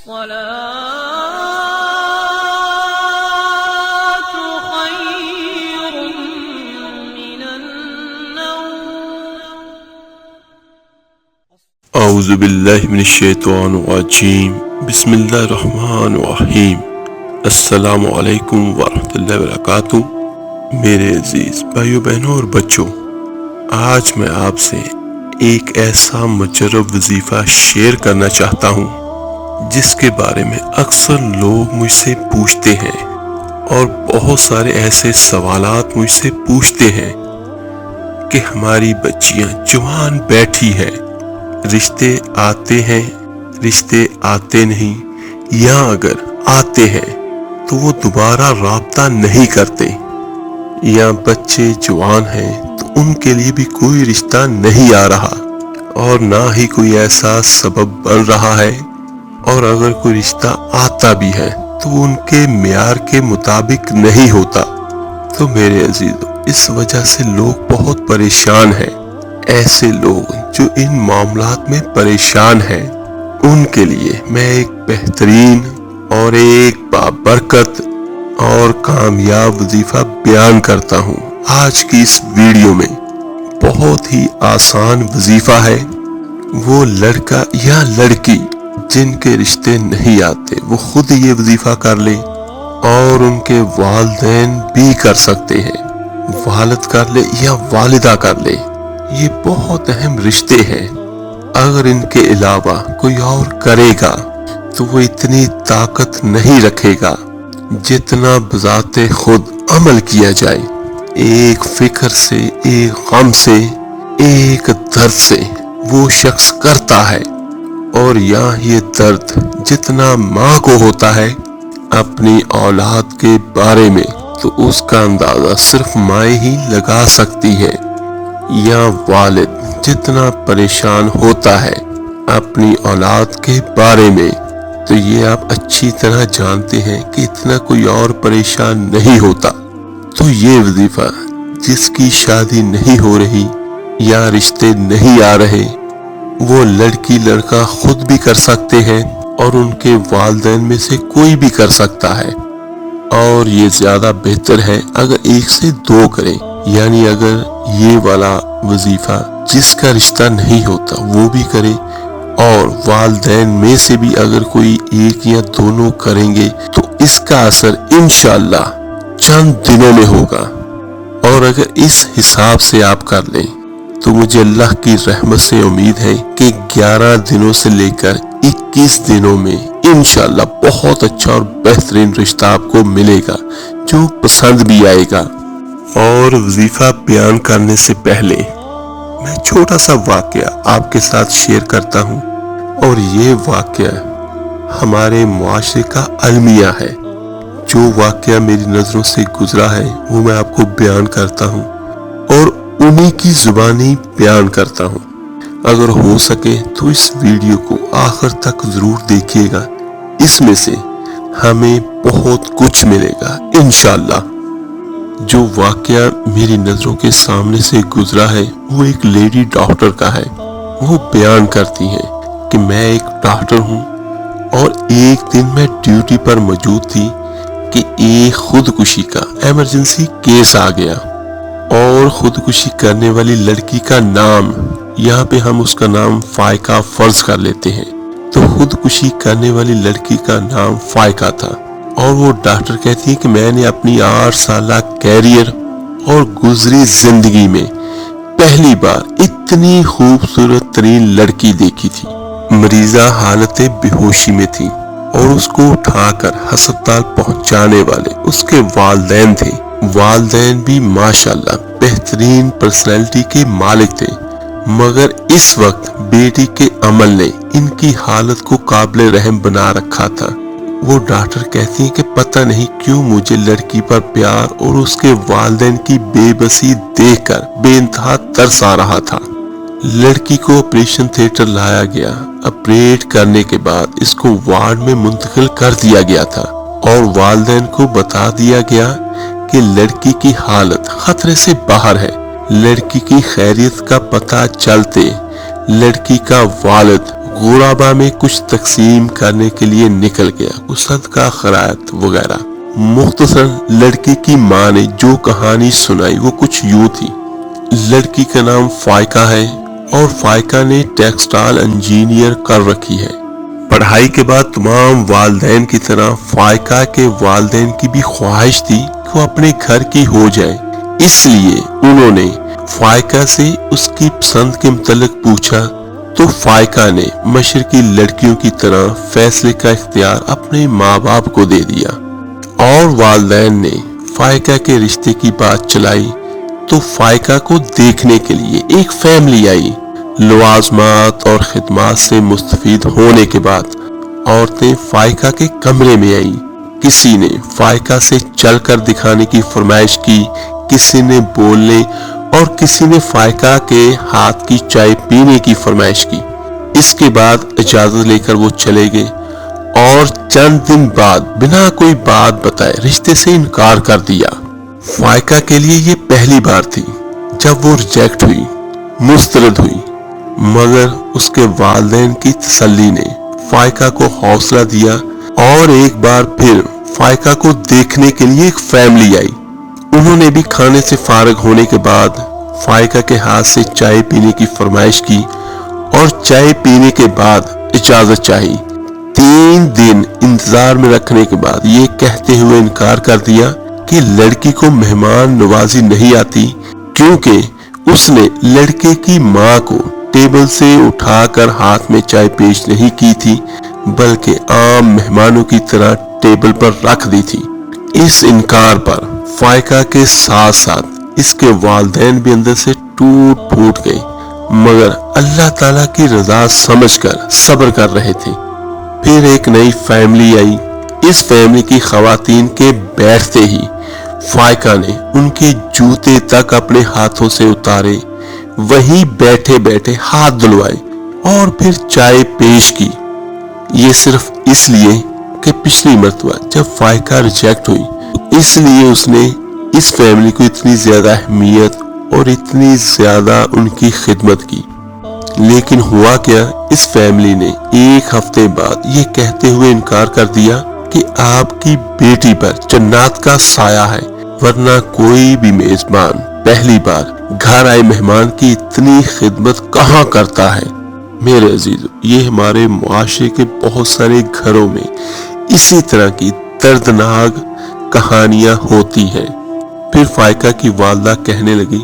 اعوذ باللہ من الشیطان الرجیم، بسم اللہ الرحمن الرحیم۔ السلام علیکم ورحمۃ اللہ وبرکاتہ۔ میرے عزیز بھائیو بہنوں اور بچوں، آج میں آپ سے ایک ایسا مجرب وظیفہ شیئر کرنا چاہتا ہوں جس کے بارے میں اکثر لوگ مجھ سے پوچھتے ہیں، اور بہت سارے ایسے سوالات مجھ سے پوچھتے ہیں کہ ہماری بچیاں جوان بیٹھی ہیں، رشتے آتے ہیں، رشتے آتے نہیں، یا اگر آتے ہیں تو وہ دوبارہ رابطہ نہیں کرتے، یا بچے جوان ہیں تو ان کے لیے بھی کوئی رشتہ نہیں آ رہا، اور نہ ہی کوئی ایسا سبب بن رہا ہے، اور اگر کوئی رشتہ آتا بھی ہے تو وہ ان کے معیار کے مطابق نہیں ہوتا۔ تو میرے عزیزو، اس وجہ سے لوگ بہت پریشان ہیں۔ ایسے لوگ جو ان معاملات میں پریشان ہیں، ان کے لیے میں ایک بہترین اور ایک بابرکت اور کامیاب وظیفہ بیان کرتا ہوں آج کی اس ویڈیو میں۔ بہت ہی آسان وظیفہ ہے۔ وہ لڑکا یا لڑکی جن کے رشتے نہیں آتے وہ خود یہ وظیفہ کر لے، اور ان کے والدین بھی کر سکتے ہیں، والد کر لے یا والدہ کر لے۔ یہ بہت اہم رشتے ہیں۔ اگر ان کے علاوہ کوئی اور کرے گا تو وہ اتنی طاقت نہیں رکھے گا جتنا بذات خود عمل کیا جائے۔ ایک فکر سے، ایک غم سے، ایک درد سے وہ شخص کرتا ہے، اور یہاں یہ درد جتنا ماں کو ہوتا ہے اپنی اولاد کے بارے میں، تو اس کا اندازہ صرف ماں ہی لگا سکتی ہے، یا والد جتنا پریشان ہوتا ہے اپنی اولاد کے بارے میں، تو یہ آپ اچھی طرح جانتے ہیں کہ اتنا کوئی اور پریشان نہیں ہوتا۔ تو یہ وظیفہ جس کی شادی نہیں ہو رہی یا رشتے نہیں آ رہے، وہ لڑکی لڑکا خود بھی کر سکتے ہیں، اور ان کے والدین میں سے کوئی بھی کر سکتا ہے، اور یہ زیادہ بہتر ہے اگر ایک سے دو کریں، یعنی اگر یہ والا وظیفہ جس کا رشتہ نہیں ہوتا وہ بھی کرے، اور والدین میں سے بھی اگر کوئی ایک یا دونوں کریں گے تو اس کا اثر انشاءاللہ چند دنوں میں ہوگا۔ اور اگر اس حساب سے آپ کر لیں تو مجھے اللہ کی رحمت سے امید ہے کہ 11 دنوں سے لے کر 21 دنوں میں انشاءاللہ بہت اچھا اور بہترین رشتہ آپ کو ملے گا جو پسند بھی آئے گا۔ اور وظیفہ بیان کرنے سے پہلے میں چھوٹا سا واقعہ آپ کے ساتھ شیئر کرتا ہوں، اور یہ واقعہ ہمارے معاشرے کا المیہ ہے۔ جو واقعہ میری نظروں سے گزرا ہے وہ میں آپ کو بیان کرتا ہوں، اور انہی کی زبانی بیان کرتا ہوں۔ اگر ہو سکے تو اس ویڈیو کو آخر تک ضرور دیکھیے گا، اس میں سے ہمیں بہت کچھ ملے گا انشاءاللہ۔ جو واقعہ میری نظروں کے سامنے سے گزرا ہے وہ ایک لیڈی ڈاکٹر کا ہے۔ وہ بیان کرتی ہیں کہ میں ایک ڈاکٹر ہوں، اور ایک دن میں ڈیوٹی پر موجود تھی کہ ایک خودکشی کا ایمرجنسی کیس آ گیا، اور خودکشی کرنے والی لڑکی کا نام، یہاں پہ ہم اس کا نام فائقہ فرض کر لیتے ہیں، تو خودکشی کرنے والی لڑکی کا نام فائقہ تھا۔ اور وہ ڈاکٹر کہتی ہے کہ میں نے اپنی 8 سالہ کیریئر اور گزری زندگی میں پہلی بار اتنی خوبصورت ترین لڑکی دیکھی تھی۔ مریضہ حالت بے ہوشی میں تھی، اور اس کو اٹھا کر ہسپتال پہنچانے والے اس کے والدین تھے۔ والدین بھی ماشاءاللہ بہترین پرسنالٹی کے مالک تھے، مگر اس وقت بیٹی کے عمل نے ان کی حالت کو قابل رحم بنا رکھا تھا۔ وہ ڈاکٹر کہتی ہیں کہ پتہ نہیں کیوں مجھے لڑکی پر پیار اور اس کے والدین کی بے بسی دیکھ کر بے انتہا ترس آ رہا تھا۔ لڑکی کو آپریشن تھیٹر لایا گیا۔ آپریٹ کرنے کے بعد اس کو وارڈ میں منتقل کر دیا گیا تھا، اور والدین کو بتا دیا گیا کہ لڑکی کی حالت خطرے سے باہر ہے۔ لڑکی کی خیریت کا پتہ چلتے لڑکی کا والد غربا میں کچھ تقسیم کرنے کے لیے نکل گیا، کچھ صدقہ خیرات وغیرہ۔ مختصر لڑکی کی ماں نے جو کہانی سنائی وہ کچھ یوں تھی۔ لڑکی کا نام فائقہ ہے اور فائقہ نے ٹیکسٹائل انجینئر کر رکھی ہے۔ پڑھائی کے بعد تمام والدین کی طرح فائقہ کے والدین کی بھی خواہش تھی کہ وہ اپنے گھر کی ہو جائے، اس لیے انہوں نے فائقہ سے اس کی پسند کے متعلق پوچھا تو فائقہ نے مشرقی لڑکیوں کی طرح فیصلے کا اختیار اپنے ماں باپ کو دے دیا، اور والدین نے فائقہ کے رشتے کی بات چلائی تو فائقہ کو دیکھنے کے لیے ایک فیملی آئی۔ لوازمات اور خدمات سے مستفید ہونے کے بعد عورتیں فائقہ کے کمرے میں آئیں۔ کسی نے فائقہ سے چل کر دکھانے کی فرمائش کی، کسی نے بولنے اور کسی نے فائقہ کے ہاتھ کی چائے پینے کی فرمائش کی۔ اس کے بعد اجازت لے کر وہ چلے گئے اور چند دن بعد بنا کوئی بات بتائے رشتے سے انکار کر دیا۔ فائقہ کے لیے یہ پہلی بار تھی جب وہ ریجیکٹ ہوئی، مسترد ہوئی، مگر اس کے والدین کی تسلی نے فائقہ کو حوصلہ دیا اور ایک بار پھر فائقہ کو دیکھنے کے لیے ایک فیملی آئی۔ انہوں نے بھی کھانے سے فارغ ہونے کے بعد فائقہ کے ہاتھ سے چائے پینے کی فرمائش کی اور چائے پینے کے بعد اجازت چاہی۔ 3 دن انتظار میں رکھنے کے بعد یہ کہتے ہوئے انکار کر دیا کہ لڑکی کو مہمان نوازی نہیں آتی، کیونکہ اس نے لڑکے کی ماں کو ٹیبل سے اٹھا کر ہاتھ میں چائے پیش نہیں کی تھی بلکہ عام مہمانوں کی طرح ٹیبل پر رکھ دی تھی۔ اس انکار پر فائقہ کے ساتھ ساتھ اس کے والدین بھی اندر سے ٹوٹ پھوٹ گئے، مگر اللہ تعالیٰ کی رضا سمجھ کر صبر کر رہے تھے۔ پھر ایک نئی فیملی آئی۔ اس فیملی کی خواتین کے بیٹھتے ہی فائقہ نے ان کے جوتے تک اپنے ہاتھوں سے اتارے، وہیں بیٹھے بیٹھے ہاتھ دھلوائے اور پھر چائے پیش کی۔ یہ صرف اس لیے کہ پچھلی مرتبہ جب فائقہ ریجیکٹ ہوئی اس لیے اس نے اس فیملی کو اتنی زیادہ اہمیت اور اتنی زیادہ ان کی خدمت کی۔ لیکن ہوا کیا، اس فیملی نے ایک ہفتے بعد یہ کہتے ہوئے انکار کر دیا کہ آپ کی بیٹی پر جنات کا سایہ ہے، ورنہ کوئی بھی میزبان پہلی بار گھر آئے مہمان کی اتنی خدمت کہاں کرتا ہے۔ میرے عزیزو، یہ ہمارے معاشرے کے بہت سارے گھروں میں اسی طرح کی دردناک کہانیاں ہوتی ہیں۔ پھر فائقہ کی والدہ کہنے لگی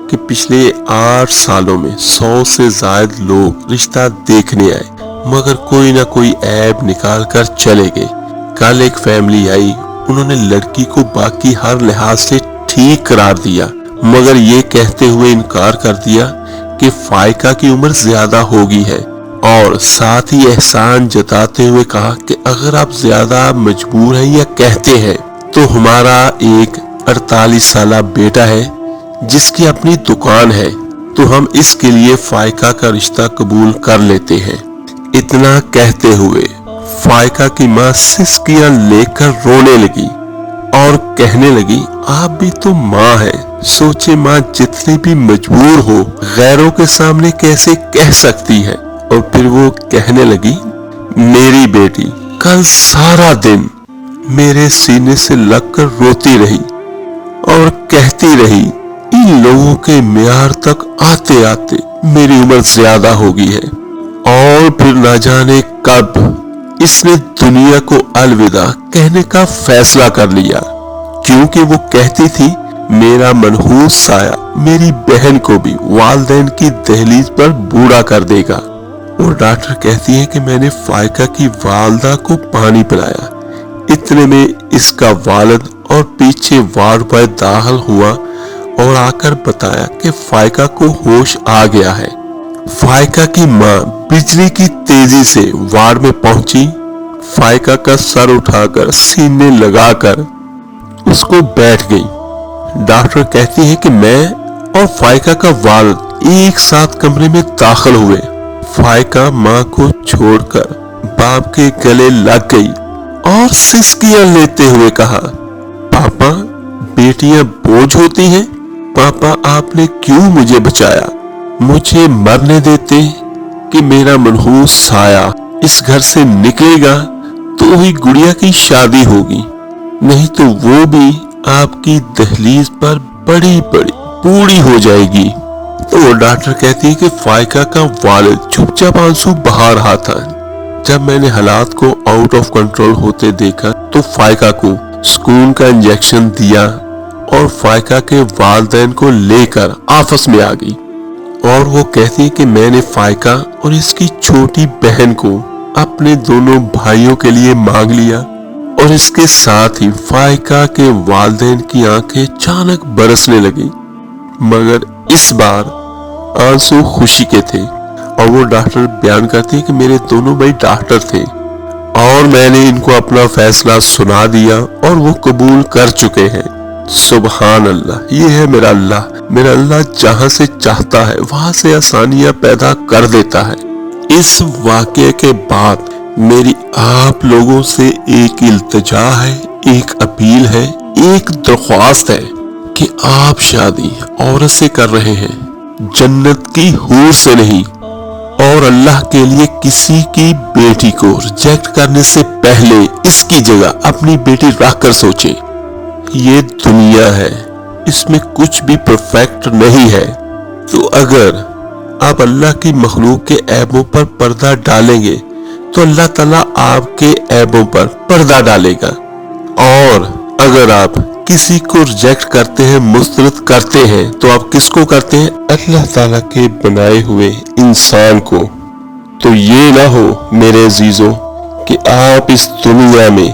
کہ پچھلے 8 سالوں میں 100 سے زائد لوگ رشتہ دیکھنے آئے، مگر کوئی نہ کوئی عیب نکال کر چلے گئے۔ کل ایک فیملی آئی، انہوں نے لڑکی کو باقی ہر لحاظ سے ٹھیک قرار دیا، مگر یہ کہتے ہوئے انکار کر دیا کہ فائقہ کی عمر زیادہ ہو گئی ہے، اور ساتھ ہی احسان جتاتے ہوئے کہا کہ اگر آپ زیادہ مجبور ہیں یا کہتے ہیں تو ہمارا ایک 48 سالہ بیٹا ہے جس کی اپنی دکان ہے، تو ہم اس کے لیے فائقہ کا رشتہ قبول کر لیتے ہیں۔ اتنا کہتے ہوئے فائقہ کی ماں سسکیاں لے کر رونے لگی اور کہنے لگی آپ بھی تو ماں ہے، سوچے ماں جتنی بھی مجبور ہو غیروں کے سامنے کیسے کہہ سکتی ہے۔ اور پھر وہ کہنے لگی میری بیٹی کل سارا دن میرے سینے سے لگ کر روتی رہی اور کہتی رہی ان لوگوں کے معیار تک آتے آتے میری عمر زیادہ ہو گئی ہے، اور پھر نہ جانے کب اس نے دنیا کو الوداع کہنے کا فیصلہ کر لیا، کیونکہ وہ کہتی تھی میرا منحوس سایہ میری بہن کو بھی والدین کی دہلیز پر بوڑھا کر دے گا۔ اور ڈاکٹر کہتی ہے کہ میں نے فائقہ کی والدہ کو پانی پلایا، اتنے میں اس کا والد اور پیچھے وارڈ بوائے داخل ہوا اور آ کر بتایا کہ فائقہ کو ہوش آ گیا ہے۔ فائقہ کی ماں بجلی کی تیزی سے وارڈ میں پہنچی، فائقہ کا سر اٹھا کر سینے لگا کر اس کو بیٹھ گئی۔ ڈاکٹر کہتی ہے کہ میں اور فائقہ کا والد ایک ساتھ کمرے میں داخل ہوئے۔ فائقہ ماں کو چھوڑ کر باپ کے گلے لگ گئی اور سسکیاں لیتے ہوئے کہا پاپا بیٹیاں بوجھ ہوتی ہیں، پاپا آپ نے کیوں مجھے بچایا، مجھے مرنے دیتے، کہ میرا منحوس سایہ اس گھر سے نکلے گا تو وہی گڑیا کی شادی ہوگی، نہیں تو وہ بھی آپ کی دہلیز پر بڑی بڑی بوڑھی ہو جائے گی۔ تو وہ ڈاکٹر کہتی ہے کہ فائقہ کا والد چپ چاپ آنسو بہا رہا تھا۔ جب میں نے حالات کو آؤٹ آف کنٹرول ہوتے دیکھا تو فائقہ کو سکون کا انجیکشن دیا اور فائقہ کے والدین کو لے کر آفس میں آ گئی، اور وہ کہتی ہے کہ میں نے فائقہ اور اس کی چھوٹی بہن کو اپنے دونوں بھائیوں کے لیے مانگ لیا، اور اس کے ساتھ ہی فائقہ کے والدین کی آنکھیں اچانک برسنے لگیں، مگر اس بار آنسو خوشی کے تھے۔ اور وہ ڈاکٹر بیان کرتی ہے کہ میرے دونوں بھائی ڈاکٹر تھے اور میں نے ان کو اپنا فیصلہ سنا دیا اور وہ قبول کر چکے ہیں۔ سبحان اللہ، یہ ہے میرا اللہ جہاں سے چاہتا ہے وہاں سے آسانیاں پیدا کر دیتا ہے۔ اس واقعے کے بعد میری آپ لوگوں سے ایک التجا ہے، ایک اپیل ہے، ایک درخواست ہے کہ آپ شادی عورت سے کر رہے ہیں، جنت کی حور سے نہیں، اور اللہ کے لیے کسی کی بیٹی کو ریجیکٹ کرنے سے پہلے اس کی جگہ اپنی بیٹی رکھ کر سوچیں۔ یہ دنیا ہے، اس میں کچھ بھی پرفیکٹ نہیں ہے، تو اگر آپ اللہ کی مخلوق کے عیبوں پر پردہ ڈالیں گے تو اللہ تعالیٰ آپ کے عیبوں پر پردہ ڈالے گا، اور اگر آپ کسی کو ریجیکٹ کرتے ہیں، مسترد کرتے ہیں، تو آپ کس کو کرتے ہیں؟ اللہ تعالیٰ کے بنائے ہوئے انسان کو۔ تو یہ نہ ہو میرے عزیزوں کہ آپ اس دنیا میں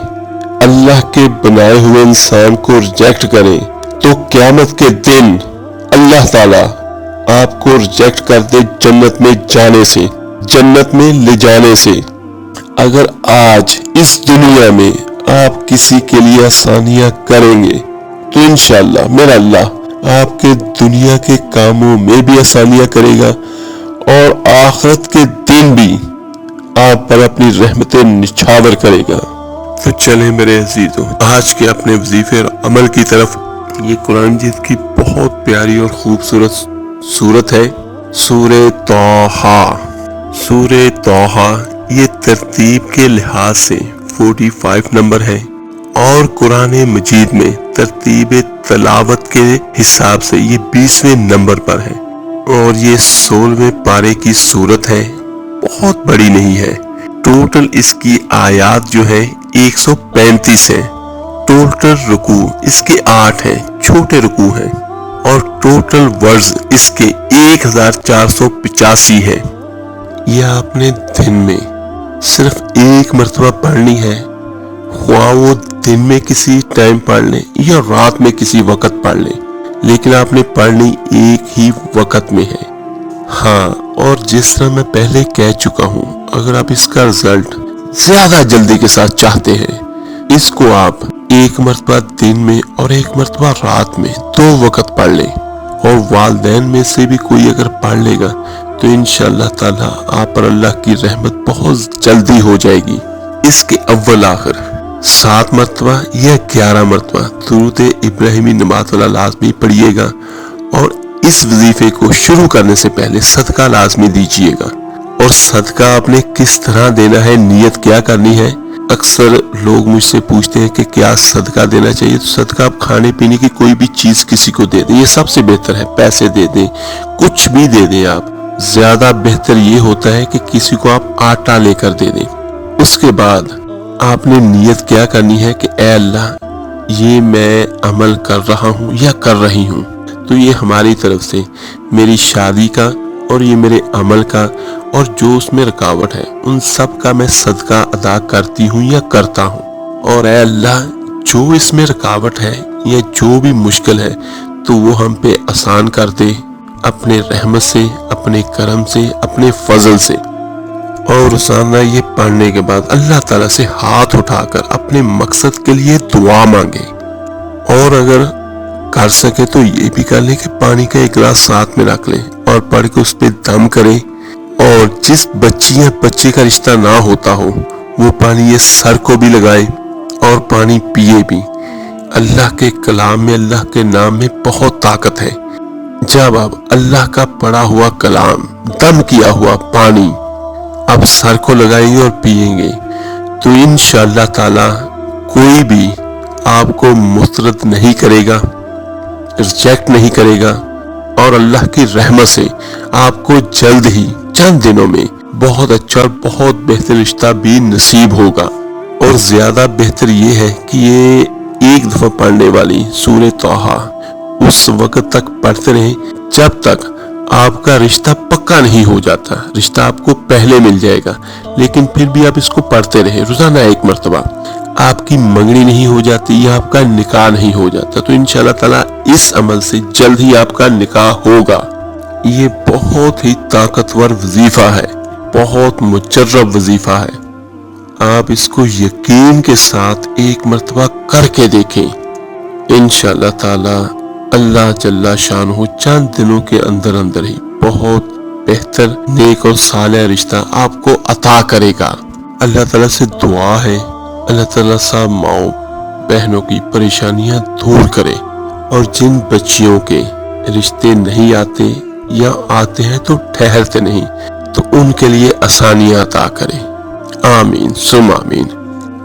اللہ کے بنائے ہوئے انسان کو ریجیکٹ کریں تو قیامت کے دن اللہ تعالیٰ آپ کو ریجیکٹ کر دے جنت میں جانے سے، جنت میں لے جانے سے۔ اگر آج اس دنیا میں آپ کسی کے لیے آسانیاں کریں گے تو انشاءاللہ میرا اللہ آپ کے دنیا کے کاموں میں بھی آسانیاں کرے گا، اور آخرت کے دن بھی آپ پر اپنی رحمتیں نچھاور کرے گا۔ تو چلیں میرے عزیزوں آج کے اپنے وظیفے اور عمل کی طرف۔ یہ قرآن مجید کی بہت پیاری اور خوبصورت سورت ہے، سورہ طٰہٰ۔ سورہ طٰہٰ یہ ترتیب کے لحاظ سے 45 نمبر ہے، اور قرآن مجید میں ترتیب تلاوت کے حساب سے یہ 20ویں نمبر پر ہے، اور یہ 16ویں پارے کی سورت ہے، بہت بڑی نہیں ہے۔ ٹوٹل اس کی آیات جو ہے 135 ہے، ٹوٹل رکوع اس کے 8 ہیں، چھوٹے رکوع ہیں، اور ٹوٹل ورز اس کے 1485 ہے۔ یہ آپ نے دن میں صرف ایک مرتبہ پڑھنی ہے، خواہ وہ دن میں کسی ٹائم پڑھ لیں یا رات میں کسی وقت پڑھ لیں، لیکن آپ نے پڑھنی ایک ہی وقت میں ہے۔ ہاں، اور جس طرح میں پہلے کہہ چکا ہوں، اگر آپ اس کا رزلٹ زیادہ جلدی کے ساتھ چاہتے ہیں، اس کو آپ ایک مرتبہ دن میں اور ایک مرتبہ رات میں 2 وقت پڑھ لیں، اور والدین میں سے بھی کوئی اگر پڑھ لے گا تو انشاءاللہ تعالیٰ آپ پر اللہ کی رحمت بہت جلدی ہو جائے گی۔ اس کے اول آخر 7 مرتبہ یا 11 مرتبہ درود ابراہیمی نماز والا لازمی پڑھیے گا، اور اس وظیفے کو شروع کرنے سے پہلے صدقہ لازمی دیجیے گا۔ اور صدقہ آپ نے کس طرح دینا ہے، نیت کیا کرنی ہے؟ اکثر لوگ مجھ سے پوچھتے ہیں کہ کیا صدقہ دینا چاہیے؟ تو صدقہ آپ کھانے پینے کی کوئی بھی چیز کسی کو دے دیں، یہ سب سے بہتر ہے۔ پیسے دے دیں، کچھ بھی دے دیں آپ، زیادہ بہتر یہ ہوتا ہے کہ کسی کو آپ آٹا لے کر دے دیں۔ اس کے بعد آپ نے نیت کیا کرنی ہے کہ اے اللہ، یہ میں عمل کر رہا ہوں یا کر رہی ہوں، تو یہ ہماری طرف سے میری شادی کا اور یہ میرے عمل کا اور جو اس میں رکاوٹ ہے ان سب کا میں صدقہ ادا کرتی ہوں یا کرتا ہوں، اور اے اللہ جو اس میں رکاوٹ ہے یا جو بھی مشکل ہے تو وہ ہم پہ آسان کر دے اپنے رحمت سے، اپنے کرم سے، اپنے فضل سے۔ اور روزانہ یہ پڑھنے کے بعد اللہ تعالیٰ سے ہاتھ اٹھا کر اپنے مقصد کے لیے دعا مانگے، اور اگر کر سکے تو یہ بھی کر لیں کہ پانی کا ایک گلاس ساتھ میں رکھ لیں اور پڑھ کے اس پہ دم کریں، اور جس بچی یا بچے کا رشتہ نہ ہوتا ہو وہ پانی یہ سر کو بھی لگائے اور پانی پیے بھی۔ اللہ کے کلام میں، اللہ کے نام میں بہت طاقت ہے۔ جب آپ اللہ کا پڑھا ہوا کلام، دم کیا ہوا پانی آپ سر کو لگائیں گے اور پئیں گے تو انشاءاللہ تعالی کوئی بھی آپ کو مسترد نہیں کرے گا، ریجیکٹ نہیں کرے گا، اور اللہ کی رحمت سے آپ کو جلد ہی چند دنوں میں بہت اچھا اور بہت بہتر رشتہ بھی نصیب ہوگا۔ اور زیادہ بہتر یہ ہے کہ یہ ایک دفعہ پڑھنے والی سورہ طٰہٰ اس وقت تک پڑھتے رہیں جب تک آپ کا رشتہ پکا نہیں ہو جاتا۔ رشتہ آپ کو پہلے مل جائے گا، لیکن پھر بھی آپ اس کو پڑھتے رہیں روزانہ ایک مرتبہ، آپ کی منگنی نہیں ہو جاتی یا آپ کا نکاح نہیں ہو جاتا تو انشاءاللہ تعالی اس عمل سے جلد ہی آپ کا نکاح ہوگا۔ یہ بہت ہی طاقتور وظیفہ ہے، بہت مجرب وظیفہ ہے۔ آپ اس کو یقین کے ساتھ ایک مرتبہ کر کے دیکھیں، انشاءاللہ تعالی اللہ جل شانہ چند دنوں کے اندر ہی بہت بہتر نیک اور صالح رشتہ آپ کو عطا کرے گا۔ اللہ تعالیٰ سے دعا ہے اللہ تعالیٰ سب ماؤں بہنوں کی پریشانیاں دور کرے، اور جن بچیوں کے رشتے نہیں آتے یا آتے ہیں تو ٹھہرتے نہیں تو ان کے لیے آسانیاں عطا کرے، آمین ثم آمین۔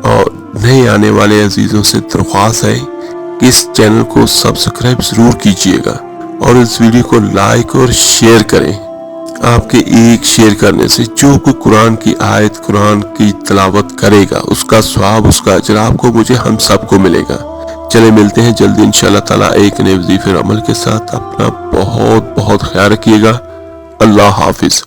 اور نئے آنے والے عزیزوں سے درخواست ہے کہ اس چینل کو سبسکرائب ضرور کیجئے گا اور اس ویڈیو کو لائک اور شیئر کریں۔ آپ کے ایک شیئر کرنے سے جو کوئی قرآن کی آیت قرآن کی تلاوت کرے گا اس کا ثواب، اس کا اجر آپ کو مجھے ہم سب کو ملے گا۔ چلے ملتے ہیں جلدی انشاءاللہ تعالیٰ ایک نئے وظیفے عمل کے ساتھ۔ اپنا بہت بہت خیال رکھیے گا۔ اللہ حافظ۔